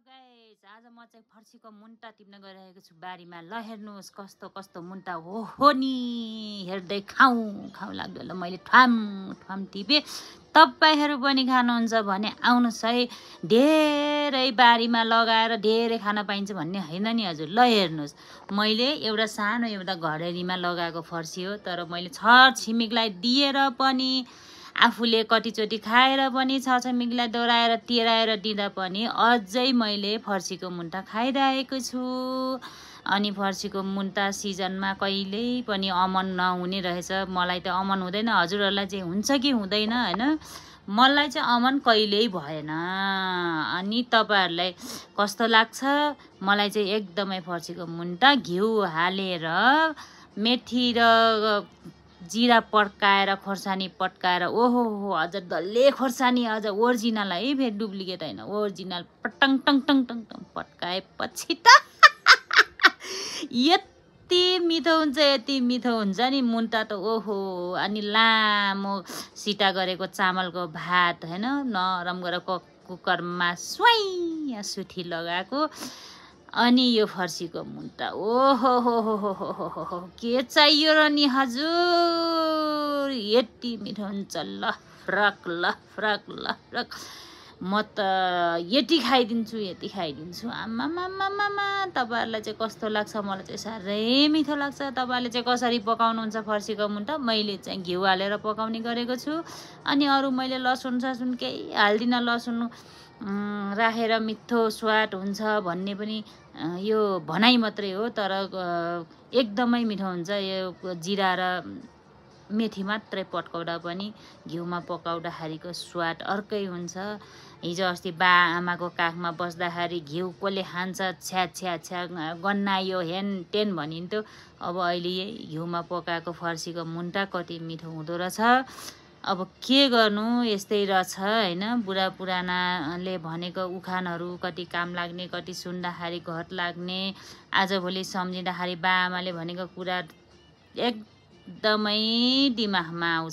Guys आज म चाहिँ फर्सीको मुन्टा टिप्न गइरहेको छु बारीमा। ल हेर्नुहोस् कस्तो कस्तो मुन्टा हो नि, हेर्दै खाउँ खाउँ लाग्यो। ल मैले ठ्वाम टिपे। तपाईहरु पनि खानुहुन्छ भने आउनुहोस् है। धेरै बारीमा लगाएर धेरै खान पाइन्छ भन्ने हैन नि हजुर। ल हेर्नुहोस् मैले एउटा सानो एउटा घरेरीमा लगाएको फर्सी हो, तर मैले छर छिमेकलाई दिएर पनि आफूले कतिचोटि खाएर पनि छरछिमेकीलाई दोहोऱ्याएर तिराएर दिँदा पनि अझै मैले फर्सीको मुन्टा खाइरहेको छु। अनि फर्सीको मुन्टा सिजनमा कहिल्यै पनि अमन नहुने रहेछ। मलाई त अमन हुँदैन, हजुरहरूलाई चाहिँ हुन्छ कि हुँदैन हैन, मलाई चाहिँ अमन कहिल्यै भएन। अनि तपाईहरुलाई कस्तो लाग्छ? मलाई चाहिँ एकदमै फर्सीको मुन्टा घिउ हालेर मेथी र जिरा पड्काएर खोर्सानी पड्काएर, ओहो अझ डल्ले खोर्सानी, अझ ओरिजिनल है, फेरि डुप्लिकेट हैन, ओरिजिनल पटङ टङ टङ टङ टङ पड्काएपछि त यति मिठो हुन्छ, यति मिठो हुन्छ नि मुन्टा त ओहो। अनि लामो सिटा गरेको चामलको भात हैन, नरम गरेर कुकरमा स्वाई सुठी लगाएको, अनि यो फर्सीको मुन्टा ओहो हो के चाहियो र नि हजुर, यति मिठो हुन्छ। ल फ्रक म त यति खाइदिन्छु आमामामामा। तपाईहरुलाई चाहिँ कस्तो लाग्छ? मलाई चाहिँ साह्रै मिठो लाग्छ। तपाईहरुले चाहिँ कसरी पकाउनुहुन्छ फर्सीको मुन्टा? मैले चाहिँ घिउ हालेर पकाउने गरेको छु। अनि अरु मैले लसुन ससुन केही हाल्दिन, लसुन राखेर मिठो स्वाद हुन्छ भन्ने पनि यो भनाइ मात्रै हो, तर एकदमै मिठो हुन्छ। यो जिरा र मेथी मात्रै पड्काउँदा पनि घिउमा पकाउँदाखेरिको स्वाद अर्कै हुन्छ। हिजो अस्ति बा आमाको काखमा बस्दाखेरि घिउ कसले खान्छ, छ्या गन्नायो हेन टेन भनिन्थ्यो। अब अहिले घिउमा पकाएको फर्सीको मुन्टा कति मिठो हुँदो रहेछ। अब के गर्नु, यस्तै रहेछ हैन। बुढा पुरानाले भनेको उखानहरू कति काम लाग्ने, कति सुन्दाखेरि घट लाग्ने, आजभोलि सम्झिँदाखेरि बा आमाले भनेको कुरा एकदमै दिमागमा आउँछ।